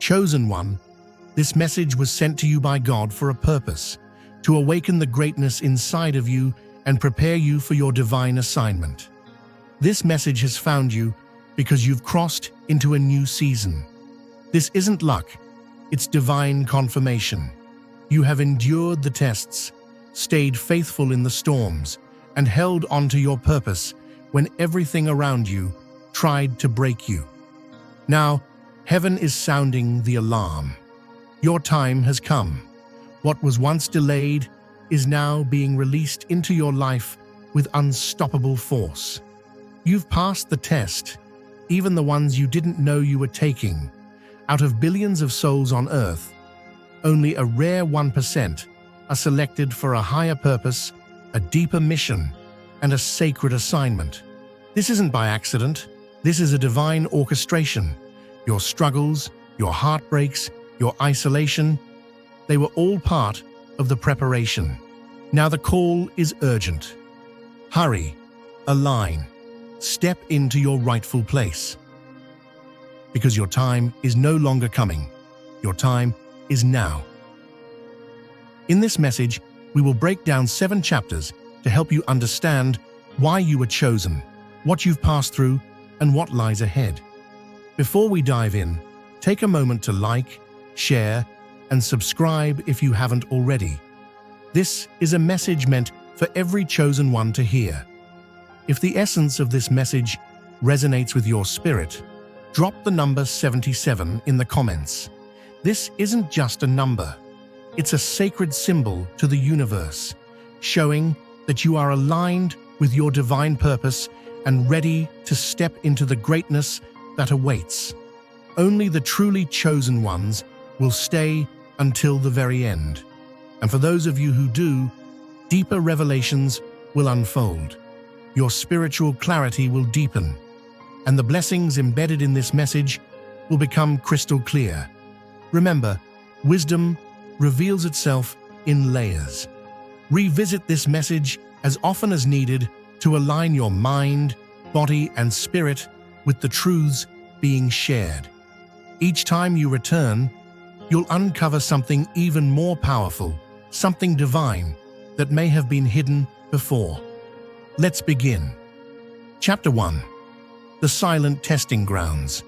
Chosen one, this message was sent to you by God for a purpose, to awaken the greatness inside of you and prepare you for your divine assignment. This message has found you because you've crossed into a new season. This isn't luck, it's divine confirmation. You have endured the tests, stayed faithful in the storms, and held on to your purpose when everything around you tried to break you. Now, heaven is sounding the alarm. Your time has come. What was once delayed is now being released into your life with unstoppable force. You've passed the test, even the ones you didn't know you were taking. Out of billions of souls on earth, only a rare 1% are selected for a higher purpose, a deeper mission, and a sacred assignment. This isn't by accident. This is a divine orchestration. Your struggles, your heartbreaks, your isolation, they were all part of the preparation. Now the call is urgent. Hurry, align, step into your rightful place. Because your time is no longer coming. Your time is now. In this message, we will break down 7 chapters to help you understand why you were chosen, what you've passed through, and what lies ahead. Before we dive in, take a moment to like, share, and subscribe if you haven't already. This is a message meant for every chosen one to hear. If the essence of this message resonates with your spirit, drop the number 77 in the comments. This isn't just a number. It's a sacred symbol to the universe, showing that you are aligned with your divine purpose and ready to step into the greatness that awaits. Only the truly chosen ones will stay until the very end. And for those of you who do, deeper revelations will unfold. Your spiritual clarity will deepen, and the blessings embedded in this message will become crystal clear. Remember, wisdom reveals itself in layers. Revisit this message as often as needed to align your mind, body, and spirit with the truths being shared. Each time you return, you'll uncover something even more powerful, something divine that may have been hidden before. Let's begin. Chapter 1. The Silent Testing Grounds.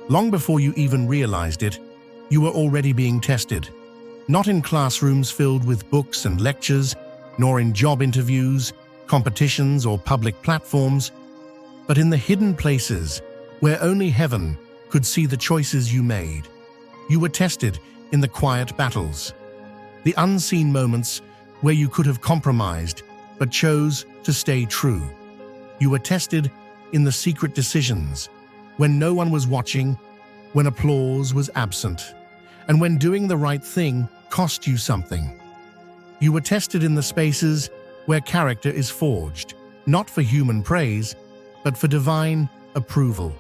Long before you even realized it, you were already being tested. Not in classrooms filled with books and lectures, nor in job interviews, competitions, or public platforms, but in the hidden places where only heaven could see the choices you made. You were tested in the quiet battles, the unseen moments where you could have compromised but chose to stay true. You were tested in the secret decisions, when no one was watching, when applause was absent, and when doing the right thing cost you something. You were tested in the spaces where character is forged, not for human praise, but for divine approval.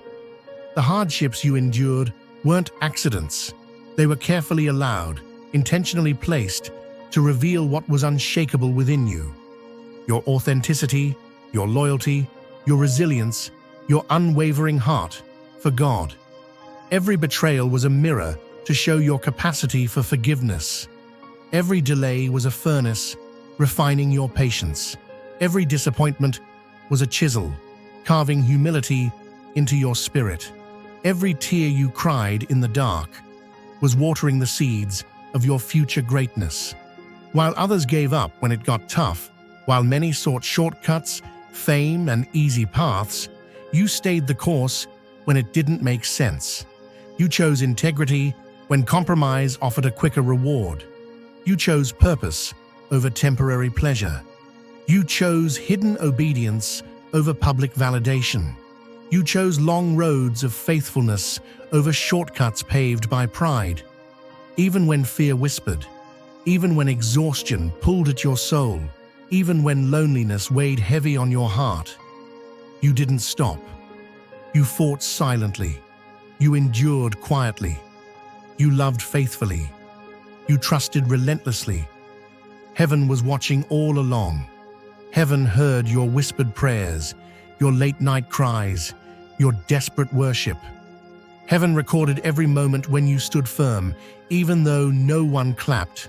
The hardships you endured weren't accidents. They were carefully allowed, intentionally placed, to reveal what was unshakable within you. Your authenticity, your loyalty, your resilience, your unwavering heart for God. Every betrayal was a mirror to show your capacity for forgiveness. Every delay was a furnace, refining your patience. Every disappointment was a chisel, carving humility into your spirit. Every tear you cried in the dark was watering the seeds of your future greatness. While others gave up when it got tough, while many sought shortcuts, fame, and easy paths, you stayed the course when it didn't make sense. You chose integrity when compromise offered a quicker reward. You chose purpose over temporary pleasure. You chose hidden obedience over public validation. You chose long roads of faithfulness over shortcuts paved by pride. Even when fear whispered, even when exhaustion pulled at your soul, even when loneliness weighed heavy on your heart, you didn't stop. You fought silently. You endured quietly. You loved faithfully. You trusted relentlessly. Heaven was watching all along. Heaven heard your whispered prayers, your late-night cries, your desperate worship. Heaven recorded every moment when you stood firm, even though no one clapped,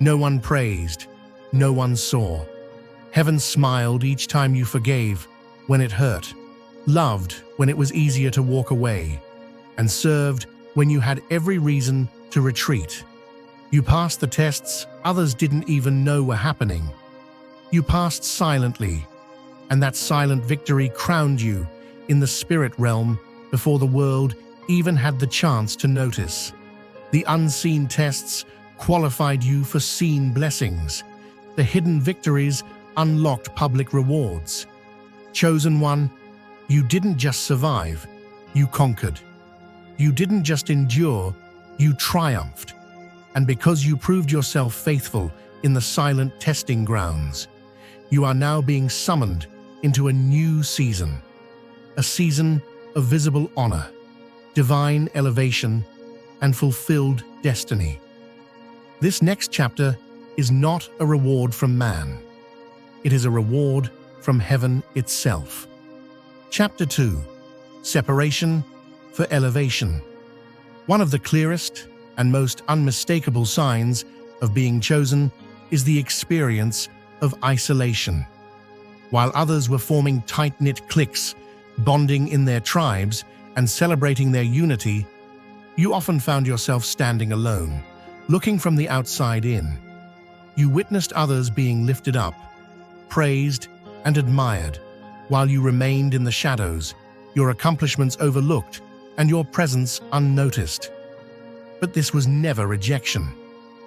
no one praised, no one saw. Heaven smiled each time you forgave when it hurt, loved when it was easier to walk away, and served when you had every reason to retreat. You passed the tests others didn't even know were happening. You passed silently, and that silent victory crowned you in the spirit realm before the world even had the chance to notice. The unseen tests qualified you for seen blessings. The hidden victories unlocked public rewards. Chosen one, you didn't just survive, you conquered. You didn't just endure, you triumphed. And because you proved yourself faithful in the silent testing grounds, you are now being summoned into a new season. A season of visible honor, divine elevation, and fulfilled destiny. This next chapter is not a reward from man. It is a reward from heaven itself. Chapter 2: Separation for Elevation. One of the clearest and most unmistakable signs of being chosen is the experience of isolation. While others were forming tight-knit cliques, bonding in their tribes, and celebrating their unity, you often found yourself standing alone, looking from the outside in. You witnessed others being lifted up, praised, and admired, while you remained in the shadows, your accomplishments overlooked, and your presence unnoticed. But this was never rejection.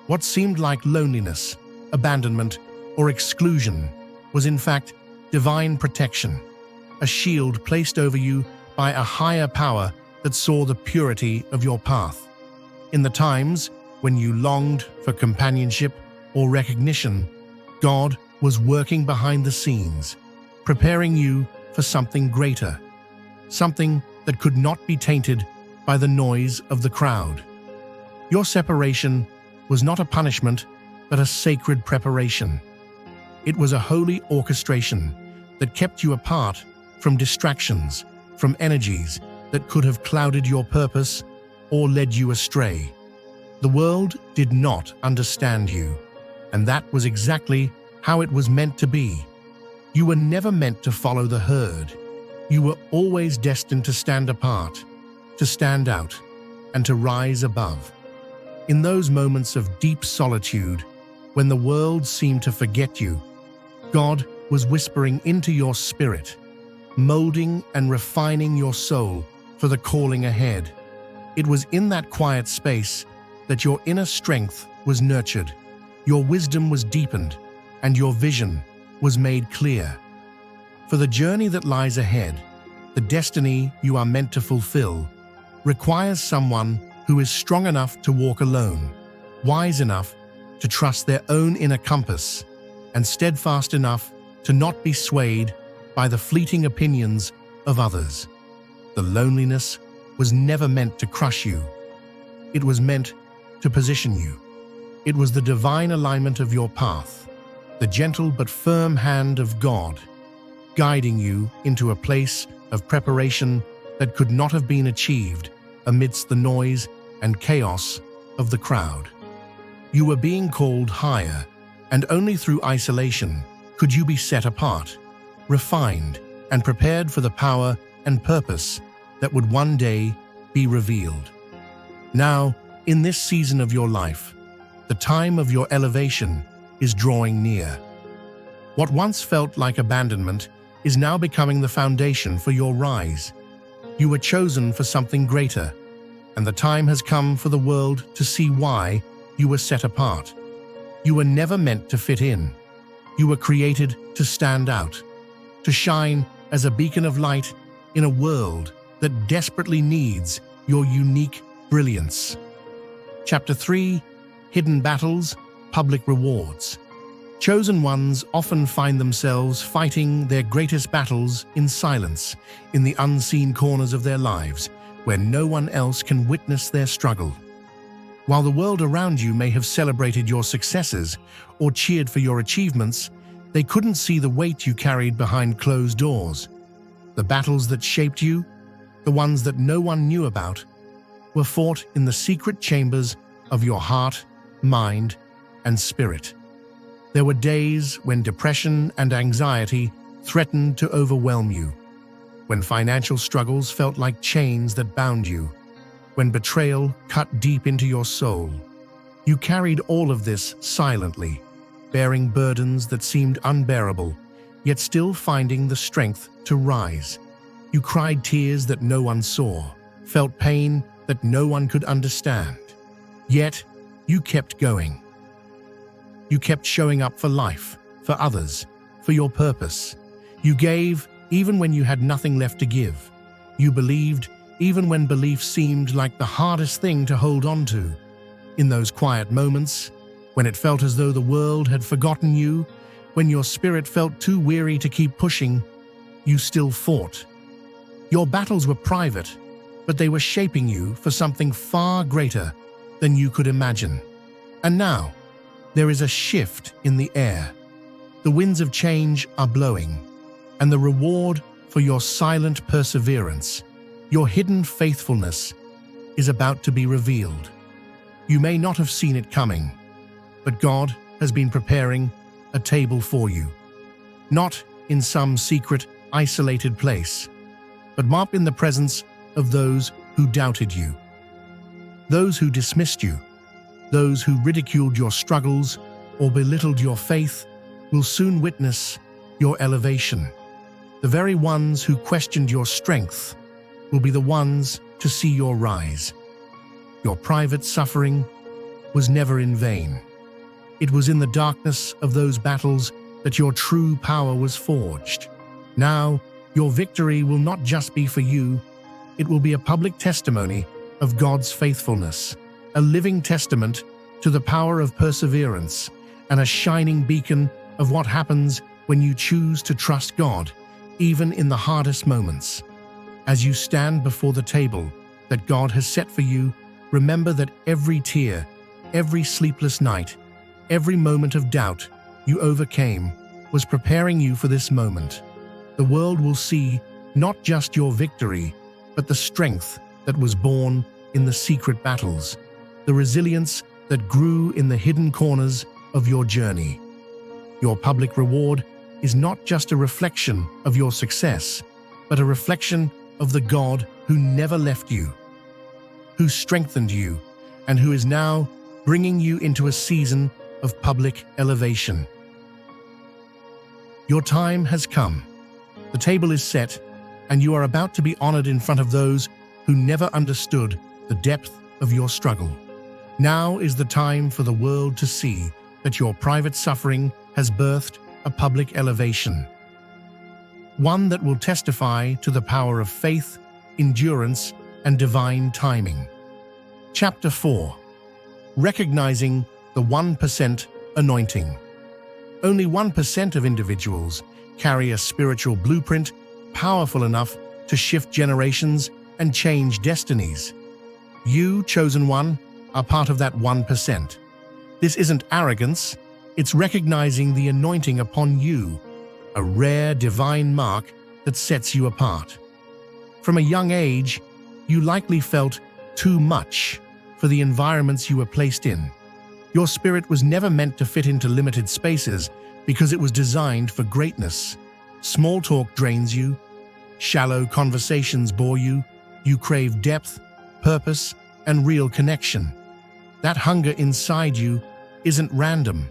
What seemed like loneliness, abandonment, or exclusion was in fact divine protection, a shield placed over you by a higher power that saw the purity of your path. In the times when you longed for companionship or recognition, God was working behind the scenes, preparing you for something greater, something that could not be tainted by the noise of the crowd. Your separation was not a punishment, but a sacred preparation. It was a holy orchestration that kept you apart from distractions, from energies that could have clouded your purpose or led you astray. The world did not understand you, and that was exactly how it was meant to be. You were never meant to follow the herd. You were always destined to stand apart, to stand out, and to rise above. In those moments of deep solitude, when the world seemed to forget you, God was whispering into your spirit, molding and refining your soul for the calling ahead. It was in that quiet space that your inner strength was nurtured, your wisdom was deepened, and your vision was made clear. For the journey that lies ahead, the destiny you are meant to fulfill, requires someone who is strong enough to walk alone, wise enough to trust their own inner compass, and steadfast enough to not be swayed by the fleeting opinions of others. The loneliness was never meant to crush you. It was meant to position you. It was the divine alignment of your path, the gentle but firm hand of God, guiding you into a place of preparation that could not have been achieved amidst the noise and chaos of the crowd. You were being called higher, and only through isolation could you be set apart, refined, and prepared for the power and purpose that would one day be revealed. Now, in this season of your life, the time of your elevation is drawing near. What once felt like abandonment is now becoming the foundation for your rise. You were chosen for something greater, and the time has come for the world to see why you were set apart. You were never meant to fit in. You were created to stand out, to shine as a beacon of light in a world that desperately needs your unique brilliance. Chapter 3: Hidden Battles, Public Rewards. Chosen ones often find themselves fighting their greatest battles in silence, in the unseen corners of their lives, where no one else can witness their struggle. While the world around you may have celebrated your successes or cheered for your achievements, they couldn't see the weight you carried behind closed doors. The battles that shaped you, the ones that no one knew about, were fought in the secret chambers of your heart, mind, and spirit. There were days when depression and anxiety threatened to overwhelm you, when financial struggles felt like chains that bound you, when betrayal cut deep into your soul. You carried all of this silently, bearing burdens that seemed unbearable, yet still finding the strength to rise. You cried tears that no one saw, felt pain that no one could understand. Yet, you kept going. You kept showing up for life, for others, for your purpose. You gave even when you had nothing left to give. You believed even when belief seemed like the hardest thing to hold on to. In those quiet moments, when it felt as though the world had forgotten you, when your spirit felt too weary to keep pushing, you still fought. Your battles were private, but they were shaping you for something far greater than you could imagine. And now, there is a shift in the air. The winds of change are blowing, and the reward for your silent perseverance, your hidden faithfulness, is about to be revealed. You may not have seen it coming, but God has been preparing a table for you, not in some secret, isolated place, but up in the presence of those who doubted you, those who dismissed you, those who ridiculed your struggles or belittled your faith will soon witness your elevation. The very ones who questioned your strength will be the ones to see your rise. Your private suffering was never in vain. It was in the darkness of those battles that your true power was forged. Now, your victory will not just be for you, it will be a public testimony of God's faithfulness, a living testament to the power of perseverance, and a shining beacon of what happens when you choose to trust God, even in the hardest moments. As you stand before the table that God has set for you, remember that every tear, every sleepless night, every moment of doubt you overcame was preparing you for this moment. The world will see not just your victory, but the strength that was born in the secret battles, the resilience that grew in the hidden corners of your journey. Your public reward is not just a reflection of your success, but a reflection of the God who never left you, who strengthened you, and who is now bringing you into a season of public elevation. Your time has come. The table is set, and you are about to be honored in front of those who never understood the depth of your struggle. Now is the time for the world to see that your private suffering has birthed a public elevation, one that will testify to the power of faith, endurance, and divine timing. Chapter 4. Recognizing the 1% anointing. Only 1% of individuals carry a spiritual blueprint powerful enough to shift generations and change destinies. You, chosen one, are part of that 1%. This isn't arrogance, it's recognizing the anointing upon you, a rare divine mark that sets you apart. From a young age, you likely felt too much for the environments you were placed in. Your spirit was never meant to fit into limited spaces because it was designed for greatness. Small talk drains you, shallow conversations bore you, you crave depth, purpose, and real connection. That hunger inside you isn't random.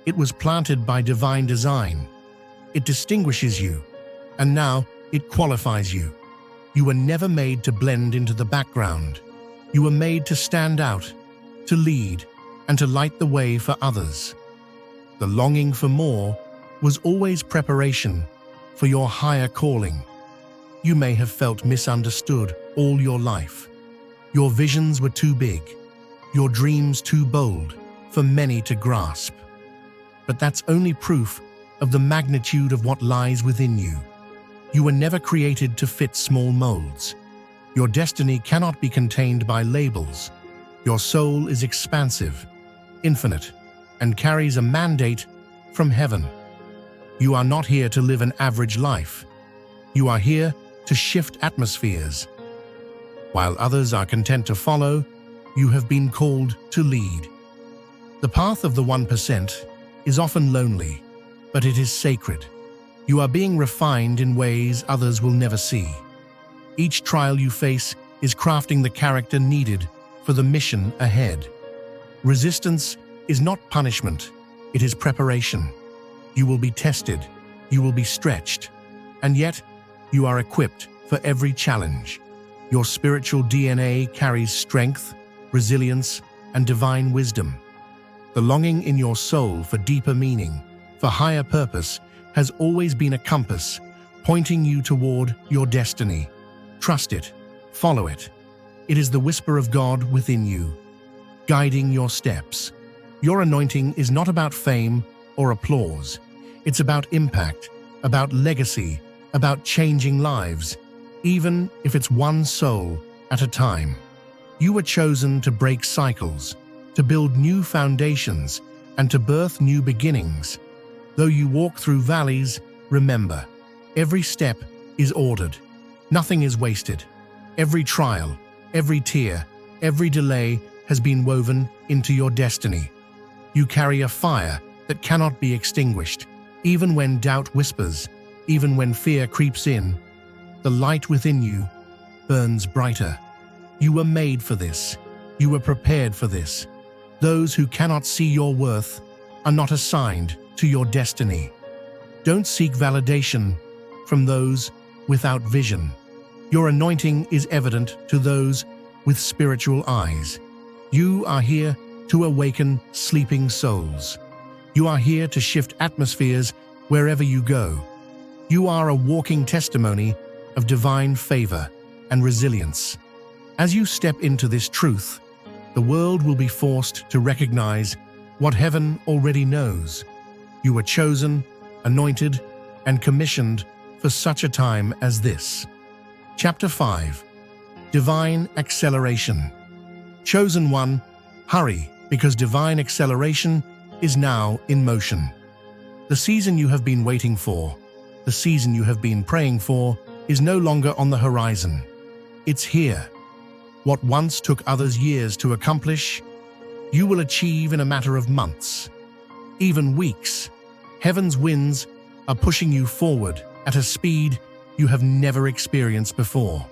It was planted by divine design. It distinguishes you, and now it qualifies you. You were never made to blend into the background. You were made to stand out, to lead, and to light the way for others. The longing for more was always preparation for your higher calling. You may have felt misunderstood all your life. Your visions were too big, your dreams too bold for many to grasp. But that's only proof of the magnitude of what lies within you. You were never created to fit small molds. Your destiny cannot be contained by labels. Your soul is expansive, infinite, and carries a mandate from heaven. You are not here to live an average life. You are here to shift atmospheres. While others are content to follow, you have been called to lead. The path of the 1% is often lonely, but it is sacred. You are being refined in ways others will never see. Each trial you face is crafting the character needed for the mission ahead. Resistance is not punishment, it is preparation. You will be tested, you will be stretched, and yet you are equipped for every challenge. Your spiritual DNA carries strength, resilience, and divine wisdom. The longing in your soul for deeper meaning, for higher purpose, has always been a compass, pointing you toward your destiny. Trust it, follow it. It is the whisper of God within you, guiding your steps. Your anointing is not about fame or applause. It's about impact, about legacy, about changing lives, even if it's one soul at a time. You were chosen to break cycles, to build new foundations, and to birth new beginnings. Though you walk through valleys, remember, every step is ordered. Nothing is wasted. Every trial, every tear, every delay has been woven into your destiny. You carry a fire that cannot be extinguished. Even when doubt whispers, even when fear creeps in, the light within you burns brighter. You were made for this. You were prepared for this. Those who cannot see your worth are not assigned to your destiny. Don't seek validation from those without vision. Your anointing is evident to those with spiritual eyes. You are here to awaken sleeping souls. You are here to shift atmospheres wherever you go. You are a walking testimony of divine favor and resilience. As you step into this truth, the world will be forced to recognize what heaven already knows. You were chosen, anointed, and commissioned for such a time as this. Chapter 5. Divine Acceleration. Chosen one, hurry, because divine acceleration is now in motion. The season you have been waiting for, the season you have been praying for, is no longer on the horizon. It's here. What once took others years to accomplish, you will achieve in a matter of months, even weeks. Heaven's winds are pushing you forward at a speed you have never experienced before.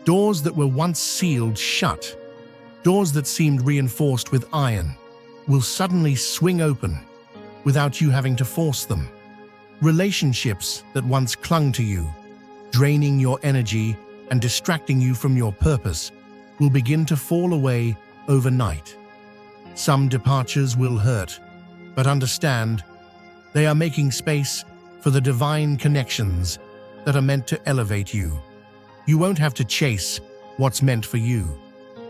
Doors that were once sealed shut, doors that seemed reinforced with iron, will suddenly swing open without you having to force them. Relationships that once clung to you, draining your energy and distracting you from your purpose, will begin to fall away overnight. Some departures will hurt, but understand, they are making space for the divine connections that are meant to elevate you. You won't have to chase what's meant for you.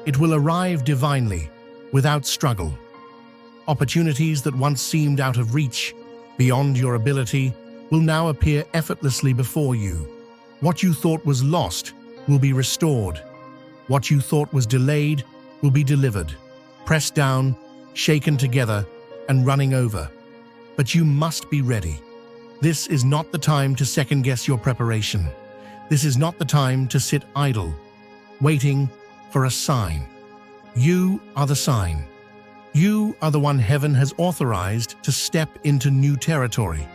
It will arrive divinely, without struggle. Opportunities that once seemed out of reach, beyond your ability, will now appear effortlessly before you. What you thought was lost will be restored. What you thought was delayed will be delivered, pressed down, shaken together, and running over. But you must be ready. This is not the time to second-guess your preparation. This is not the time to sit idle, waiting for a sign. You are the sign. You are the one heaven has authorized to step into new territory.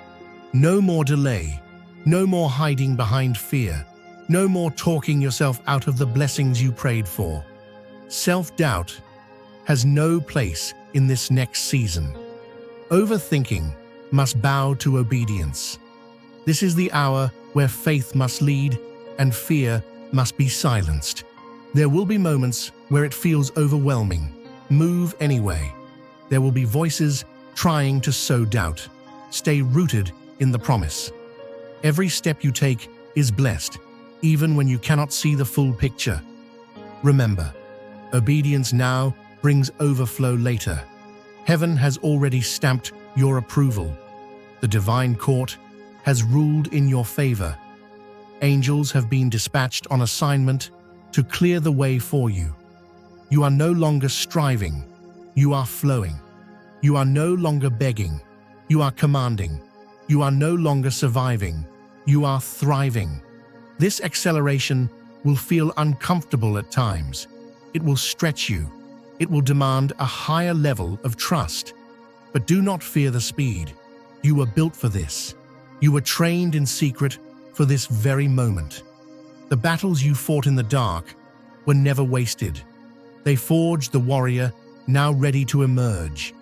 No more delay, no more hiding behind fear, no more talking yourself out of the blessings you prayed for. Self-doubt has no place in this next season. Overthinking must bow to obedience. This is the hour where faith must lead and fear must be silenced. There will be moments where it feels overwhelming. Move anyway. There will be voices trying to sow doubt. Stay rooted in the promise. Every step you take is blessed, even when you cannot see the full picture. Remember, obedience now brings overflow later. Heaven has already stamped your approval. The divine court has ruled in your favor. Angels have been dispatched on assignment to clear the way for you. You are no longer striving, you are flowing. You are no longer begging, you are commanding. You are no longer surviving, you are thriving. This acceleration will feel uncomfortable at times. It will stretch you. It will demand a higher level of trust. But do not fear the speed. You were built for this. You were trained in secret for this very moment. The battles you fought in the dark were never wasted. They forged the warrior now ready to emerge.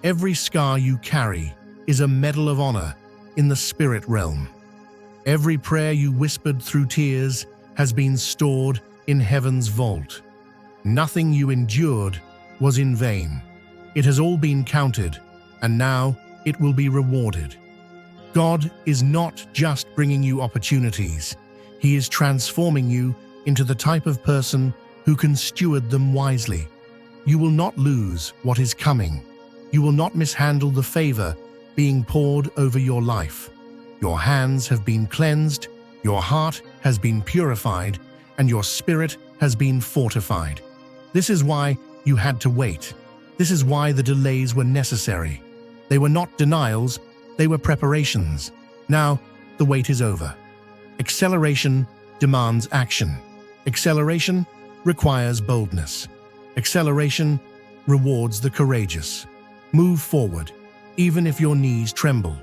Every scar you carry is a medal of honor in the spirit realm. Every prayer you whispered through tears has been stored in heaven's vault. Nothing you endured was in vain. It has all been counted, and now it will be rewarded. God is not just bringing you opportunities. He is transforming you into the type of person who can steward them wisely. You will not lose what is coming. You will not mishandle the favor being poured over your life. Your hands have been cleansed, your heart has been purified, and your spirit has been fortified. This is why you had to wait. This is why the delays were necessary. They were not denials, they were preparations. Now, the wait is over. Acceleration demands action. Acceleration requires boldness. Acceleration rewards the courageous. Move forward, even if your knees tremble.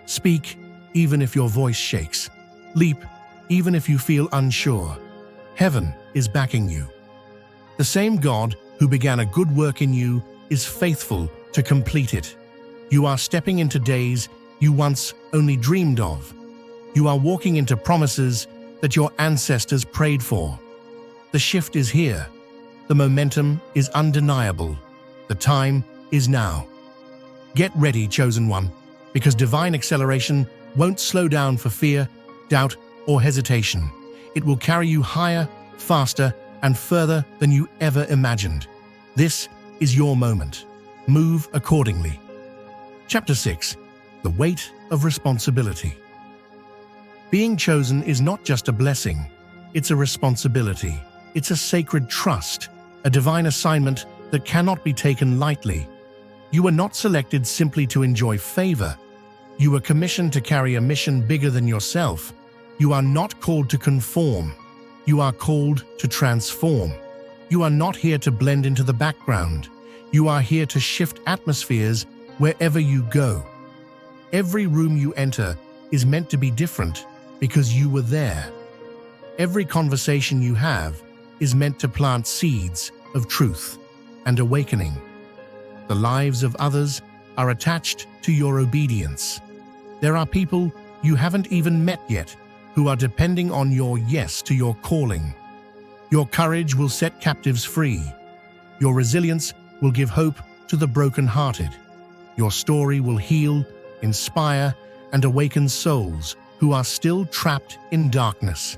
Speak, even if your voice shakes. Leap, even if you feel unsure. Heaven is backing you. The same God who began a good work in you is faithful to complete it. You are stepping into days you once only dreamed of. You are walking into promises that your ancestors prayed for. The shift is here. The momentum is undeniable. The time is now. Get ready, chosen one, because divine acceleration won't slow down for fear, doubt, or hesitation. It will carry you higher, faster, and further than you ever imagined. This is your moment. Move accordingly. Chapter 6. The Weight of Responsibility. Being chosen is not just a blessing, it's a responsibility. It's a sacred trust, a divine assignment that cannot be taken lightly. You were not selected simply to enjoy favor. You were commissioned to carry a mission bigger than yourself. You are not called to conform. You are called to transform. You are not here to blend into the background. You are here to shift atmospheres wherever you go. Every room you enter is meant to be different because you were there. Every conversation you have is meant to plant seeds of truth and awakening. The lives of others are attached to your obedience. There are people you haven't even met yet who are depending on your yes to your calling. Your courage will set captives free. Your resilience will give hope to the brokenhearted. Your story will heal, inspire, and awaken souls who are still trapped in darkness.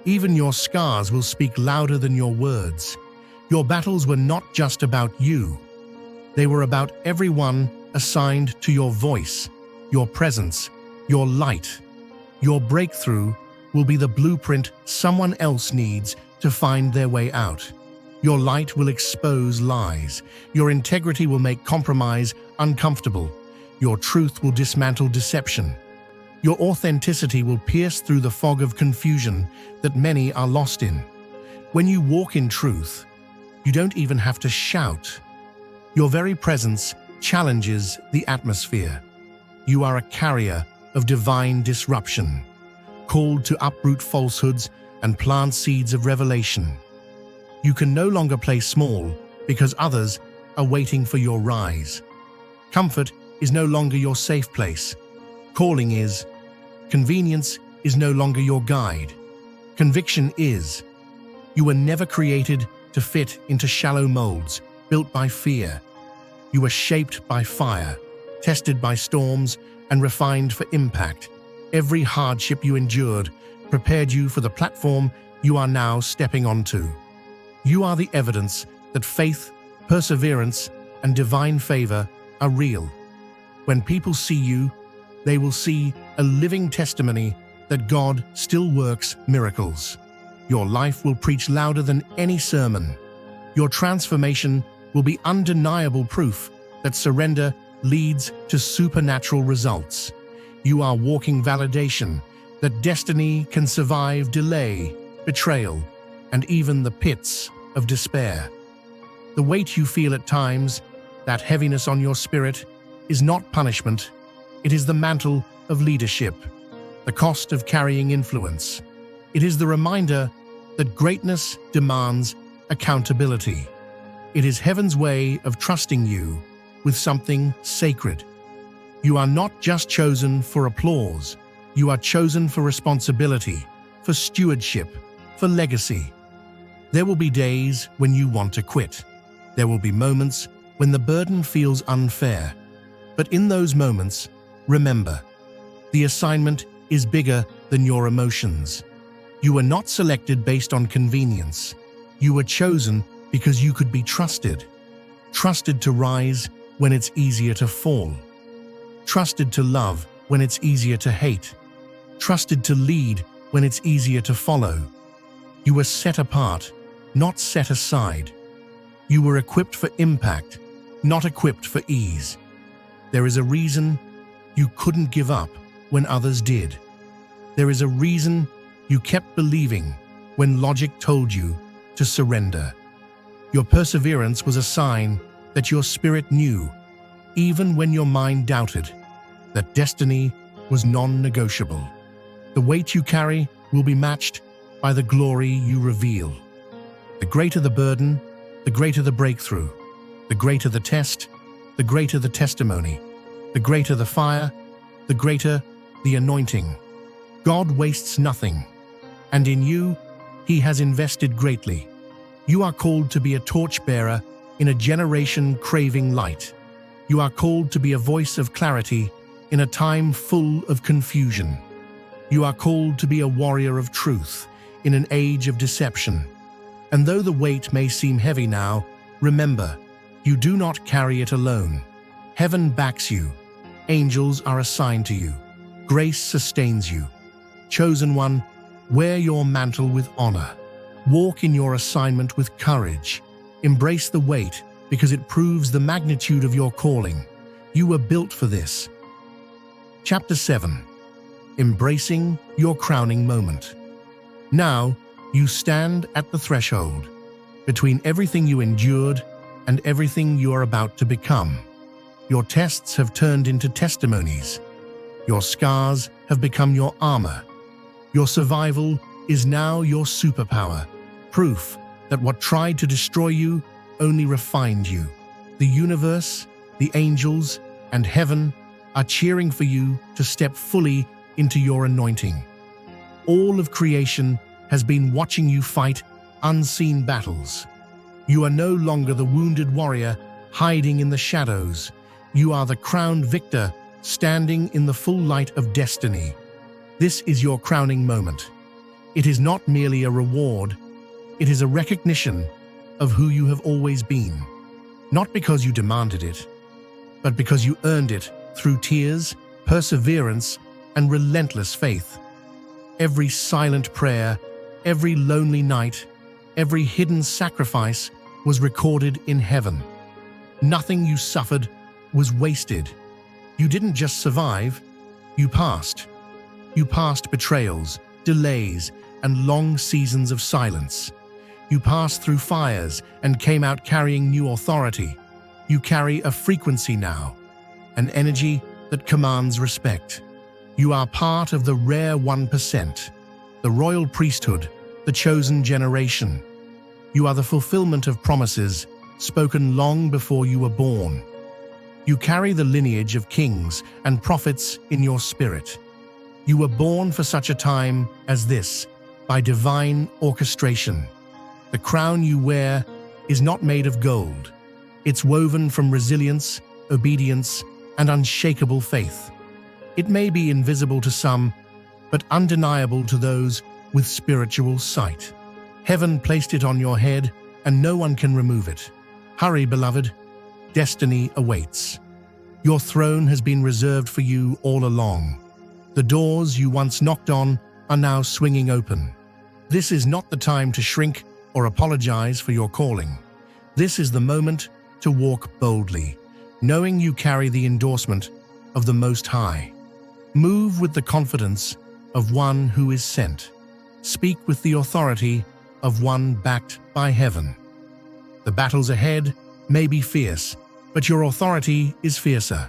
Even your scars will speak louder than your words. Your battles were not just about you. They were about everyone assigned to your voice, your presence, your light. Your breakthrough will be the blueprint someone else needs to find their way out. Your light will expose lies. Your integrity will make compromise uncomfortable. Your truth will dismantle deception. Your authenticity will pierce through the fog of confusion that many are lost in. When you walk in truth, you don't even have to shout. Your very presence challenges the atmosphere. You are a carrier of divine disruption, called to uproot falsehoods and plant seeds of revelation. You can no longer play small because others are waiting for your rise. Comfort is no longer your safe place. Calling is. Convenience is no longer your guide. Conviction is. You were never created to fit into shallow molds built by fear. You were shaped by fire, tested by storms, and refined for impact. Every hardship you endured prepared you for the platform you are now stepping onto. You are the evidence that faith, perseverance, and divine favor are real. When people see you, they will see a living testimony that God still works miracles. Your life will preach louder than any sermon. Your transformation will be undeniable proof that surrender leads to supernatural results. You are walking validation that destiny can survive delay. betrayal, and even the pits of despair. The weight you feel at times, that heaviness on your spirit, is not punishment. It is the mantle of leadership, the cost of carrying influence. It is the reminder that greatness demands accountability. It is heaven's way of trusting you with something sacred. You are not just chosen for applause. You are chosen for responsibility, for stewardship, for legacy. There will be days when you want to quit. There will be moments when the burden feels unfair. But in those moments, remember, the assignment is bigger than your emotions. You were not selected based on convenience. You were chosen because you could be trusted. Trusted to rise when it's easier to fall. Trusted to love when it's easier to hate. Trusted to lead when it's easier to follow. You were set apart, not set aside. You were equipped for impact, not equipped for ease. There is a reason you couldn't give up when others did. There is a reason you kept believing when logic told you to surrender. Your perseverance was a sign that your spirit knew, even when your mind doubted, that destiny was non-negotiable. The weight you carry will be matched by the glory you reveal. The greater the burden, the greater the breakthrough. The greater the test, the greater the testimony. The greater the fire, the greater the anointing. God wastes nothing, and in you, He has invested greatly. You are called to be a torchbearer in a generation craving light. You are called to be a voice of clarity in a time full of confusion. You are called to be a warrior of truth in an age of deception. And though the weight may seem heavy now, remember, you do not carry it alone. Heaven backs you. Angels are assigned to you. Grace sustains you. Chosen one, wear your mantle with honor. Walk in your assignment with courage. Embrace the weight because it proves the magnitude of your calling. You were built for this. Chapter 7. Embracing your crowning moment. Now, you stand at the threshold, between everything you endured and everything you are about to become. Your tests have turned into testimonies. Your scars have become your armor. Your survival is now your superpower, proof that what tried to destroy you only refined you. The universe, the angels, and heaven are cheering for you to step fully into your anointing. All of creation has been watching you fight unseen battles. You are no longer the wounded warrior hiding in the shadows. You are the crowned victor standing in the full light of destiny. This is your crowning moment. It is not merely a reward, it is a recognition of who you have always been. Not because you demanded it, but because you earned it through tears, perseverance, and relentless faith. Every silent prayer, every lonely night, every hidden sacrifice was recorded in heaven. Nothing you suffered was wasted. You didn't just survive, you passed. You passed betrayals, delays, and long seasons of silence. You passed through fires and came out carrying new authority. You carry a frequency now, an energy that commands respect. You are part of the rare 1%, the royal priesthood, the chosen generation. You are the fulfillment of promises spoken long before you were born. You carry the lineage of kings and prophets in your spirit. You were born for such a time as this, by divine orchestration. The crown you wear is not made of gold. It's woven from resilience, obedience, and unshakable faith. It may be invisible to some, but undeniable to those with spiritual sight. Heaven placed it on your head, and no one can remove it. Hurry, beloved. Destiny awaits. Your throne has been reserved for you all along. The doors you once knocked on are now swinging open. This is not the time to shrink or apologize for your calling. This is the moment to walk boldly, knowing you carry the endorsement of the Most High. Move with the confidence of one who is sent. speak with the authority of one backed by heaven. The battles ahead may be fierce, but your authority is fiercer.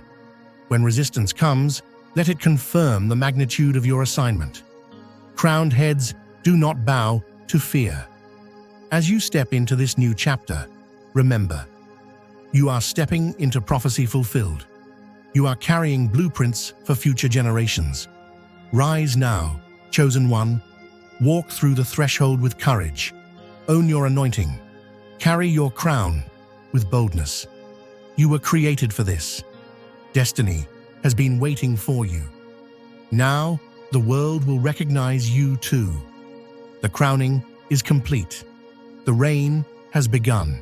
When resistance comes, let it confirm the magnitude of your assignment. Crowned heads do not bow to fear. As you step into this new chapter, remember, you are stepping into prophecy fulfilled. You are carrying blueprints for future generations. Rise now, chosen one. Walk through the threshold with courage. Own your anointing. Carry your crown with boldness. You were created for this. Destiny has been waiting for you. Now, the world will recognize you too. The crowning is complete. The reign has begun.